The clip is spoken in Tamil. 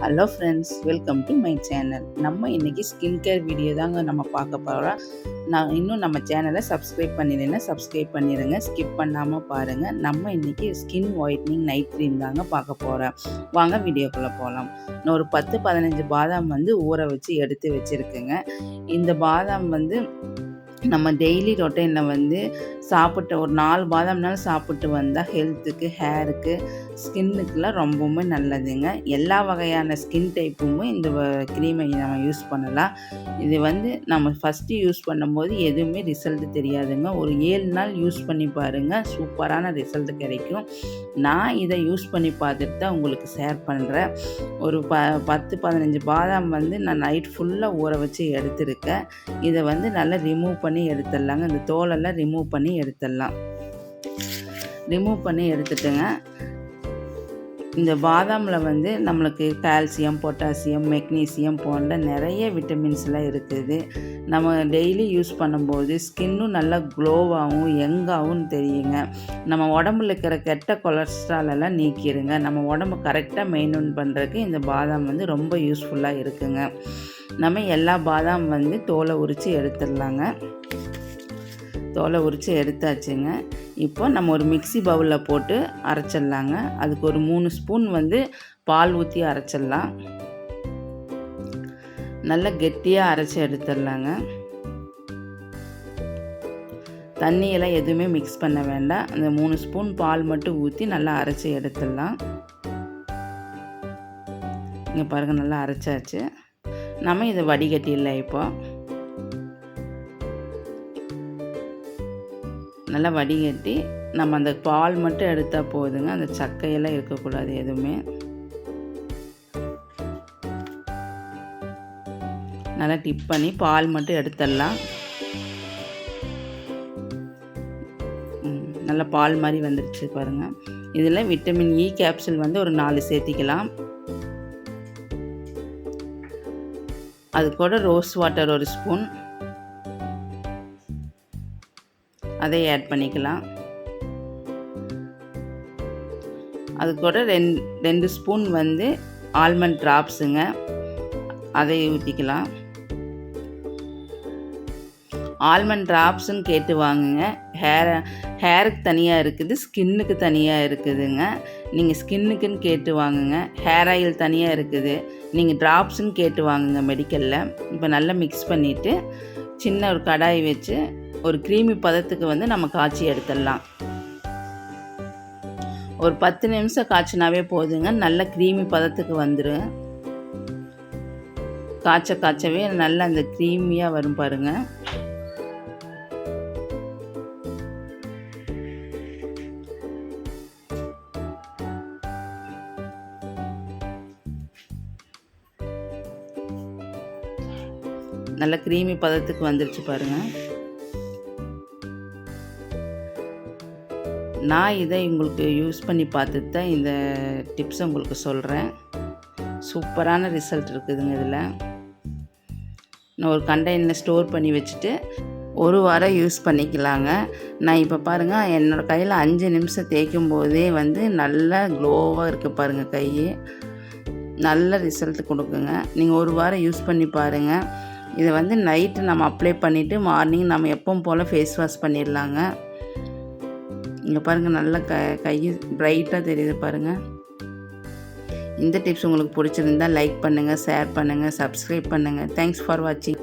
Hello friends, welcome to my channel. நம்ம இன்றைக்கி ஸ்கின் கேர் வீடியோ தாங்க நம்ம பார்க்க போகிறோம். நான் இன்னும் நம்ம சேனலை சப்ஸ்கிரைப் பண்ணிடுங்க, சப்ஸ்கிரைப் பண்ணிடுங்க, ஸ்கிப் பண்ணாமல் பாருங்கள். நம்ம இன்றைக்கி ஸ்கின் ஒயிட்னிங் நைட் க்ரீம் தாங்க பார்க்க போகிறோம். வாங்க வீடியோக்குள்ளே போகலாம். நான் ஒரு 10-15 பாதாம் ஊற வச்சு எடுத்து வச்சுருக்கேங்க. இந்த பாதாம் நம்ம டெய்லி ரொட்டீனில் சாப்பிட்ட ஒரு 4 பாதாம்னாலும் சாப்பிட்டு வந்தால் ஹெல்த்துக்கு, ஹேருக்கு, ஸ்கின்னுக்குலாம் ரொம்பவுமே நல்லதுங்க. எல்லா வகையான ஸ்கின் டைப்புமே இந்த க்ரீமை நம்ம யூஸ் பண்ணலாம். இது நம்ம ஃபஸ்ட்டு யூஸ் பண்ணும்போது எதுவுமே ரிசல்ட்டு தெரியாதுங்க. ஒரு 7 நாள் யூஸ் பண்ணி பாருங்கள், சூப்பரான ரிசல்ட்டு கிடைக்கும். நான் இதை யூஸ் பண்ணி பார்த்துட்டு தான் உங்களுக்கு ஷேர் பண்ணுறேன். ஒரு 10-15 பாதாம் நான் நைட் ஃபுல்லாக ஊற வச்சு எடுத்துருக்கேன். இதை நல்லா ரிமூவ் பண்ணி எடுத்துடலாங்க. இந்த தோலெல்லாம் ரிமூவ் பண்ணி எடுத்துடலாம். ரிமூவ் பண்ணி எடுத்துட்டுங்க, இந்த பாதாமில் நம்மளுக்கு கால்சியம், பொட்டாசியம், மெக்னீசியம் போன்ற நிறைய விட்டமின்ஸ்லாம் இருக்குது. நம்ம டெய்லி யூஸ் பண்ணும்போது ஸ்கின்னும் நல்லா க்ளோவாகவும் யங்காகவும் தெரியுங்க. நம்ம உடம்புல இருக்கிற கெட்ட கொலஸ்ட்ராலெல்லாம் நீக்கிடுங்க. நம்ம உடம்பு கரெக்டாக மெயின்டைன் பண்ணுறதுக்கு இந்த பாதாம் ரொம்ப யூஸ்ஃபுல்லாக இருக்குங்க. நம்ம எல்லா பாதாம் தோலை உரித்து எடுத்துடலாங்க. தோலை உரித்து எடுத்தாச்சுங்க. இப்போ நம்ம ஒரு மிக்ஸி பவுலில் போட்டு அரைச்சிடலாங்க. அதுக்கு ஒரு 3 ஸ்பூன் பால் ஊற்றி அரைச்சிடலாம். நல்லா கெட்டியாக அரைச்சி எடுத்துடலாங்க. தண்ணியெல்லாம் எதுவுமே மிக்ஸ் பண்ண வேண்டாம். அந்த 3 ஸ்பூன் பால் மட்டும் ஊற்றி நல்லா அரைச்சி எடுத்துடலாம். இங்கே பாருங்கள், நல்லா அரைச்சாச்சு. நம்ம இதை வடிகட்டிடலாம். இப்போ நல்லா வடிகட்டி நம்ம அந்த பால் மட்டும் எடுத்தால் போதுங்க. அந்த சக்கையெல்லாம் இருக்கக்கூடாது எதுவுமே. நல்லா டிப் பண்ணி பால் மட்டும் எடுத்துடலாம். நல்லா பால் மாதிரி வந்துடுச்சு பாருங்கள். இதில் விட்டமின் இ கேப்சூல் ஒரு 4 சேர்த்திக்கலாம். அது கூட ரோஸ் வாட்டர் 1 ஸ்பூன், அதை ஆட் பண்ணிக்கலாம். அது கூட 2 ஸ்பூன் ஆல்மண்ட் ட்ராப்ஸுங்க, அதை ஊற்றிக்கலாம். ஆல்மண்ட் ட்ராப்ஸுன்னு கேட்டு வாங்குங்க. ஹேருக்கு தனியாக இருக்குது, ஸ்கின்னுக்கு தனியாக இருக்குதுங்க. நீங்கள் ஸ்கின்னுக்குன்னு கேட்டு வாங்குங்க. ஹேர் ஆயில் தனியாக இருக்குது, நீங்கள் ட்ராப்ஸுன்னு கேட்டு வாங்குங்க மெடிக்கலில். இப்போ நல்லா மிக்ஸ் பண்ணிவிட்டு சின்ன ஒரு கடாய் வச்சு ஒரு க்ரீமி பதத்துக்கு நம்ம காய்ச்சி எடுத்துடலாம். ஒரு 10 நிமிஷம் காய்ச்சினாவே போதுங்க. நல்ல க்ரீமி பதத்துக்கு வந்துடும். காய்ச்சவே நல்லா அந்த க்ரீமியாக வரும் பாருங்கள். நல்ல க்ரீமி பதத்துக்கு வந்துருச்சு பாருங்கள். நான் இதை உங்களுக்கு யூஸ் பண்ணி பார்த்துட்டு தான் இந்த டிப்ஸை உங்களுக்கு சொல்கிறேன். சூப்பரான ரிசல்ட் இருக்குதுங்க. இதில் நான் ஒரு கண்டெய்னரில் ஸ்டோர் பண்ணி வச்சுட்டு 1 வாரம் யூஸ் பண்ணிக்கலாங்க. நான் இப்போ பாருங்கள், என்னோடய கையில் 5 நிமிஷம் தேய்க்கும் போதே நல்லா க்ளோவாக இருக்குது பாருங்கள். கை நல்ல ரிசல்ட் கொடுக்குங்க. நீங்கள் 1 வாரம் யூஸ் பண்ணி பாருங்கள். இதை நைட்டு நம்ம அப்ளை பண்ணிவிட்டு மார்னிங் நம்ம எப்பவும் போல் ஃபேஸ் வாஷ் பண்ணிடலாங்க. இங்கே பாருங்கள், நல்லா கை ப்ரைட்டாக தெரியுது பாருங்கள். இந்த டிப்ஸ் உங்களுக்கு பிடிச்சிருந்தால் லைக் பண்ணுங்கள், ஷேர் பண்ணுங்கள், சப்ஸ்கிரைப் பண்ணுங்கள். தேங்க்ஸ் ஃபார் வாட்சிங்.